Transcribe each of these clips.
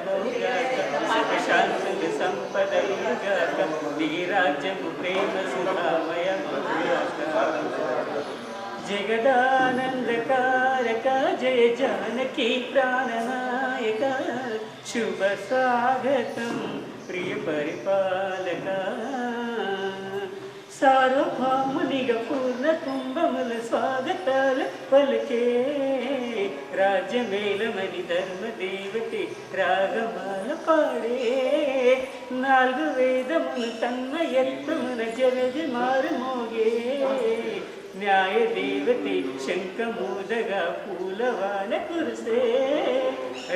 మౌగాక సుఖ శాంతులు సంపదలుగాక నీ రాజ్యము ప్రేమ సుధామయ జగదానందకారక జయ జానకి ప్రాణనాయక శుభ స్వాగతం ప్రియ పరిపాలక సార్వభౌమునిగ పూర్ణ కుంభముల స్వాగతాలు పలికే రాజ్యమేలమని ధర్మదేవతి రాగమాల పాడే నాలుగు వేదమును తన్మయత్వమున జలది మారుమోగే న్యాయ దేవతి శంఖమూదగా పూలవాన కురిసే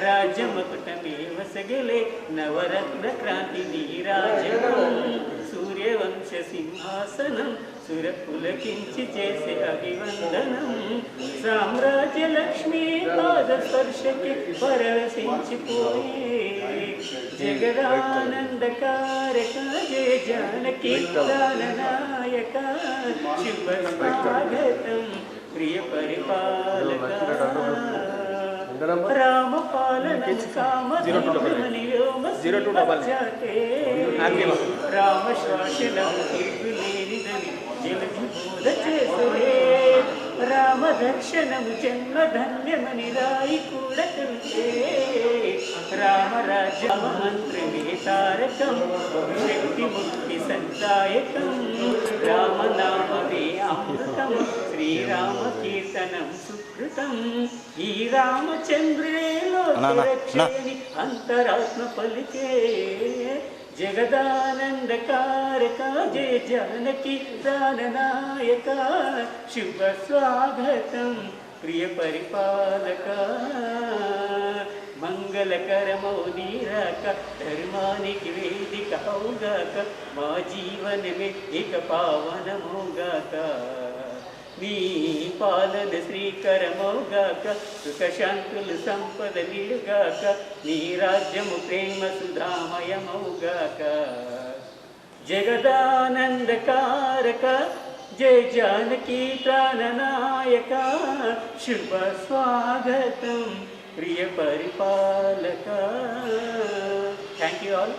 రాజ్యమకుటమే వసగలే నవరత్న క్రాంతి నీరాజనం సూర్యవంశ సింహాసనం సురపులకించి చేసే అభివందనం సామ్రాజ్య లక్ష్మీ పాద స్పర్శకి పరవశించిపోయే జగదానందకారక జయ జానకి ప్రాణనాయక శుభ స్వాగతం ప్రియ పరిపాలక రామ పాలన కామని రామ శ్వాసనం తిరుగులేనిదని జలధి బోధ చేసే రామ దర్శనము జన్మధన్యమని రాయి కూడా తెలిసే రామరాజ్యమ మంత్రమే తారకం శక్తి ముక్తి సందాయకం రామనామమే అమృతం శ్రీరామ కీర్తనం సుకృతం ఈ రామచంద్రే లోకరక్షణి అంతరాత్మ పలికే జగదానందకారక జయ జానకి ప్రాణనాయక శుభ స్వాగతం ప్రియ పరిపాలక మంగళకరమౌ నీరాక ధర్మానికి వేదిక అవుగాక మా జీవనమే ఇక పావనమౌగాక నీ పాలన శ్రీకరమౌగాక సుఖశాంతులు సంపద నిలుగాక నీ రాజ్యము ప్రేమ సుధామయమౌగాక జగదానందకారక జయ జానకి ప్రాణనాయక శుభ స్వాగతం ప్రియ పరిపాలక థ్యాంక్ యూ ఆల్.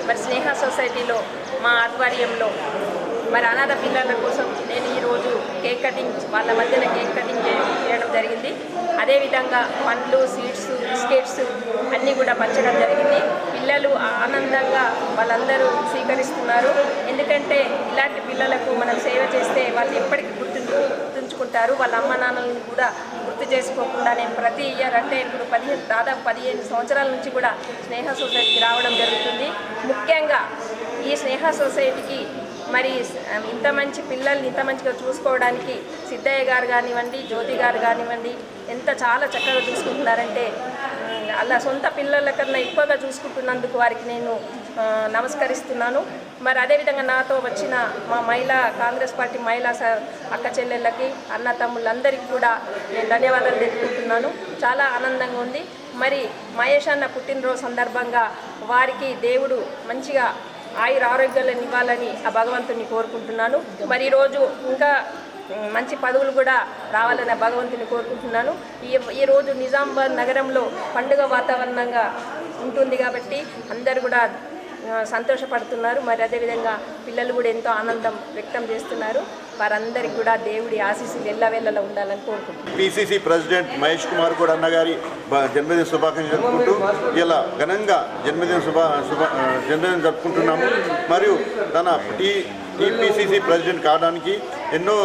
మరి స్నేహ సొసైటీలో మా ఆధ్వర్యంలో మరి అనాథ పిల్లల కోసం నేను ఈరోజు కేక్ కటింగ్ వాళ్ళ మధ్యన కేక్ కటింగ్ చేయడం జరిగింది. అదేవిధంగా పండ్లు, స్వీట్స్, బిస్కెట్స్ అన్నీ కూడా పంచడం జరిగింది. పిల్లలు ఆనందంగా వాళ్ళందరూ స్వీకరిస్తున్నారు. ఎందుకంటే ఇలాంటి పిల్లలకు మనం సేవ చేస్తే వాళ్ళు ఎప్పటికీ గుర్తుంచుకుంటారు. వాళ్ళ అమ్మ నాన్నలను కూడా గుర్తు చేసుకోకుండా నేను ప్రతి ఇయర్ అంటే ఇప్పుడు దాదాపు 15 సంవత్సరాల నుంచి కూడా స్నేహ సొసైటీకి రావడం జరుగుతుంది. ముఖ్యంగా ఈ స్నేహ సొసైటీకి మరి ఇంత మంచి పిల్లల్ని ఇంత మంచిగా చూసుకోవడానికి సిద్ధయ్య గారు కానివ్వండి, జ్యోతి గారు కానివ్వండి చాలా చక్కగా చూసుకుంటున్నారంటే అలా సొంత పిల్లల కన్నా ఎక్కువగా చూసుకుంటున్నందుకు వారికి నేను నమస్కరిస్తున్నాను. మరి అదేవిధంగా నాతో వచ్చిన మా కాంగ్రెస్ పార్టీ మహిళా అక్క చెల్లెళ్ళకి, అన్న తమ్ముళ్ళందరికీ కూడా నేను ధన్యవాదాలు తెలుపుకుంటున్నాను. చాలా ఆనందంగా ఉంది. మరి మహేష్ అన్న పుట్టినరోజు సందర్భంగా వారికి దేవుడు మంచిగా ఆరోగ్యాలను ఇవ్వాలని ఆ భగవంతుని కోరుకుంటున్నాను. మరి ఈరోజు ఇంకా మంచి పదవులు కూడా రావాలని భగవంతుని కోరుకుంటున్నాను. ఈరోజు నిజామాబాద్ నగరంలో పండుగ వాతావరణంగా ఉంటుంది కాబట్టి అందరూ కూడా సంతోషపడుతున్నారు. మరి అదేవిధంగా పిల్లలు కూడా ఎంతో ఆనందం వ్యక్తం చేస్తున్నారు. వారందరికీ కూడా దేవుడి ఆశీస్సులు ఎల్లవేళలా ఉండాలని కోరుకుంటున్నాను. పిసిసి ప్రెసిడెంట్ మహేష్ కుమార్ కూడా అన్నగారి జన్మదిన శుభాకాంక్షలు జరుపుకుంటూ ఇలా ఘనంగా జన్మదినం జరుపుకుంటున్నాము. మరియు తన టీపీసీసీ ప్రెసిడెంట్ కావడానికి ఎన్నో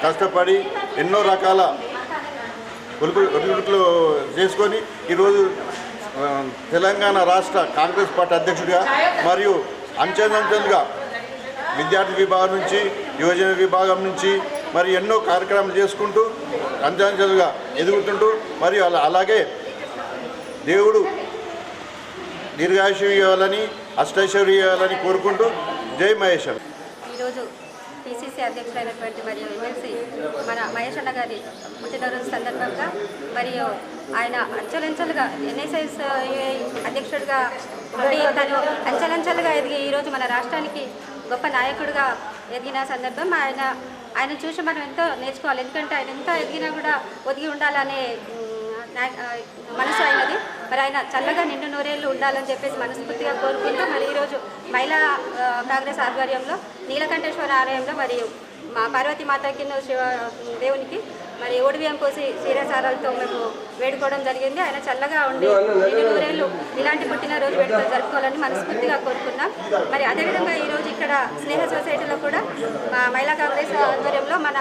కష్టపడి ఎన్నో రకాల ఒడుగుడుకులు చేసుకొని ఈరోజు తెలంగాణ రాష్ట్ర కాంగ్రెస్ పార్టీ అధ్యక్షుడిగా మరియు అంచెలంచెలుగా విద్యార్థి విభాగం నుంచి యువజన విభాగం నుంచి మరి ఎన్నో కార్యక్రమాలు చేసుకుంటూ అంచెలంచెలుగా ఎదుగుతుంటూ మరియు అలాగే దేవుడు దీర్ఘాయుష్యం ఇవ్వాలని అష్టైశ్వర్యం ఇవ్వాలని కోరుకుంటూ జై మహేష్. ఈరోజు పిసిసి అధ్యక్షులైనటువంటి మరియు ఎమ్మెల్సీ మన మహేష్ అన్న గారి పుట్టినరోజు సందర్భంగా మరియు ఆయన అంచెలంచెలుగా ఎన్ఎస్ఎస్ అధ్యక్షుడిగా ఉండి తను అంచెలంచెలుగా ఎదిగి ఈరోజు మన రాష్ట్రానికి గొప్ప నాయకుడిగా ఎదిగిన సందర్భం ఆయన చూసి మనం ఎంతో నేర్చుకోవాలి. ఎందుకంటే ఆయన ఎంత ఎదిగినా కూడా ఒదిగి ఉండాలనే మనసు అయినది. మరి ఆయన చల్లగా నిండు నూరేళ్ళు ఉండాలని చెప్పేసి మనస్ఫూర్తిగా కోరుకుంటూ మరి ఈరోజు మహిళా కాంగ్రెస్ ఆధ్వర్యంలో నీలకంఠేశ్వర ఆలయంలో మరియు మా పార్వతీ మాతకి దేవునికి మరి ఓడిబియ్యం కోసి క్షీరసారాలతో మేము వేడుకోవడం జరిగింది. ఆయన చల్లగా ఉండి నిండు నూరేళ్ళు ఇలాంటి పుట్టినరోజు వేడుకలు జరుపుకోవాలని మనస్ఫూర్తిగా కోరుకున్నాం. మరి అదేవిధంగా ఈరోజు ఇక్కడ స్నేహ సొసైటీలో కూడా మా మహిళా కాంగ్రెస్ ఆధ్వర్యంలో మన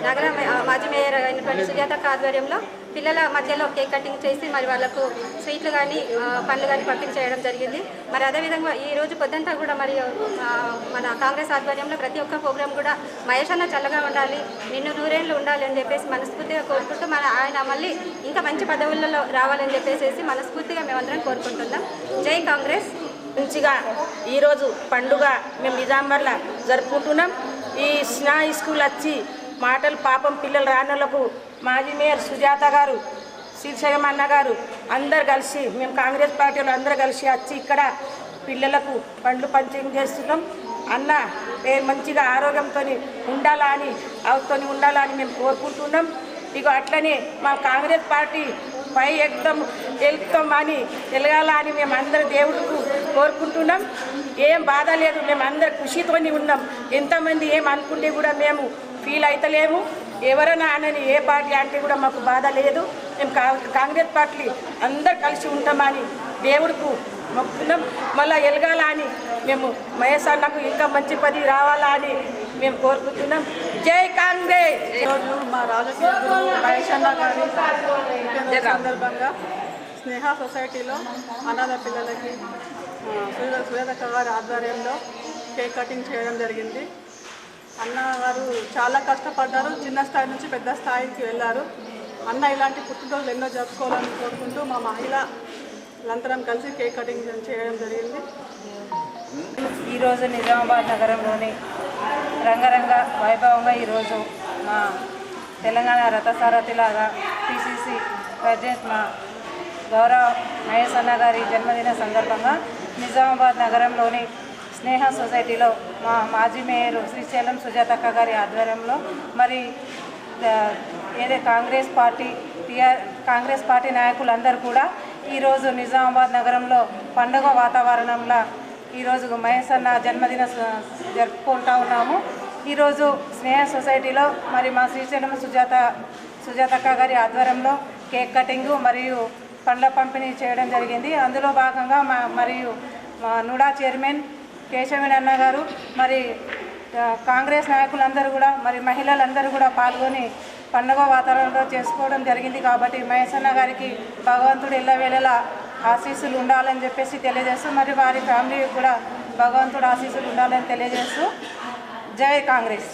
నగర మాజీ మేయర్ అయినటువంటి సుజాతక్క ఆధ్వర్యంలో పిల్లల మధ్యలో కేక్ కటింగ్ చేసి మరి వాళ్ళకు స్వీట్లు కానీ పండ్లు కానీ పంపిణీ చేయడం జరిగింది. మరి అదేవిధంగా ఈరోజు పొద్దంతా కూడా మరి మన కాంగ్రెస్ ఆధ్వర్యంలో ప్రతి ఒక్క ప్రోగ్రాం కూడా మహేష్ అన్న చల్లగా ఉండాలి, నిన్ను నూరేళ్ళు ఉండాలి అని చెప్పేసి మనస్ఫూర్తిగా కోరుకుంటూ ఆయన మళ్ళీ ఇంకా మంచి పదవులలో రావాలని చెప్పేసి మనస్ఫూర్తిగా మేమందరం కోరుకుంటున్నాం. జై కాంగ్రెస్. మంచిగా ఈరోజు పండుగ మేము నిజామాబాద్లో జరుపుకుంటున్నాం. ఈ స్కూల్ వచ్చి మాటలు పాపం పిల్లలు రానులకు మాజీ మేయర్ సుజాత గారు, శీర్షగం అన్న గారు అందరు కలిసి మేము కాంగ్రెస్ పార్టీలో అందరూ కలిసి వచ్చి ఇక్కడ పిల్లలకు పండ్లు పంచడం చేస్తున్నాం. అన్న మంచిగా ఆరోగ్యంతో ఉండాలని ఉండాలని మేము కోరుకుంటున్నాం. ఇక అట్లనే మా కాంగ్రెస్ పార్టీ పై వెళ్తాం అని వెలగాలని మేము అందరూ దేవుడికి కోరుకుంటున్నాం. ఏం బాధ లేదు, మేము అందరు ఖుషితోని ఉన్నాం. ఎంతమంది ఏం అనుకుంటే కూడా మేము ఫీల్ అవుతలేము. ఎవరైనా అనని ఏ పార్టీ అంటే కూడా మాకు బాధ లేదు. మేము కాంగ్రెస్ పార్టీ అందరు కలిసి ఉంటామని దేవుడికి మొక్కుతున్నాం. మళ్ళీ ఎలగాల అని మేము మహేష్ అన్నకు ఇంకా మంచి పది రావాలా అని మేము కోరుకుంటున్నాం. జై కాంగ్రెస్. ఈరోజు మా రాజకీయ గురువు మహేష్ అన్న గారి సందర్భంగా స్నేహ సొసైటీలో అనాథ పిల్లలకి సుజాతక్క గారి ఆధ్వర్యంలో కేక్ కటింగ్ చేయడం జరిగింది. అన్నగారు చాలా కష్టపడ్డారు, చిన్న స్థాయి నుంచి పెద్ద స్థాయికి వెళ్ళారు. అన్న ఇలాంటి పుట్టినరోజులు ఎన్నో జరుపుకోవాలని కోరుకుంటూ మా మహిళలందరం కలిసి కేక్ కటింగ్ చేయడం జరిగింది. ఈరోజు నిజామాబాద్ నగరంలోని రంగరంగ వైభవంగా ఈరోజు మా తెలంగాణ రథసారథిలాగా పిసిసి ప్రెసిడెంట్ మా గౌరవ మహేష్ అన్న గారి జన్మదిన సందర్భంగా నిజామాబాద్ నగరంలోని స్నేహ సొసైటీలో మా మాజీ మేయర్ శ్రీశైలం సుజాతక్క గారి ఆధ్వర్యంలో మరి కాంగ్రెస్ పార్టీ నాయకులందరూ కూడా ఈరోజు నిజామాబాద్ నగరంలో పండుగ వాతావరణంలో ఈరోజు మహేష్ అన్న జన్మదిన జరుపుకుంటా ఉన్నాము. ఈరోజు స్నేహ సొసైటీలో మరి మా శ్రీశైలం సుజాతక్క గారి ఆధ్వర్యంలో కేక్ కటింగు మరియు పండ్ల పంపిణీ చేయడం జరిగింది. అందులో భాగంగా మరియు మా నుడా చైర్మన్ కేశవన్ గారు మరి కాంగ్రెస్ నాయకులందరూ కూడా మరి మహిళలందరూ కూడా పాల్గొని పండుగ వాతావరణంలో చేసుకోవడం జరిగింది. కాబట్టి మహేష్ అన్న గారికి భగవంతుడు ఎల్లవేళలా ఆశీస్సులు ఉండాలని చెప్పేసి తెలియజేస్తూ మరి వారి ఫ్యామిలీ కూడా భగవంతుడు ఆశీస్సులు ఉండాలని తెలియజేస్తూ జై కాంగ్రెస్.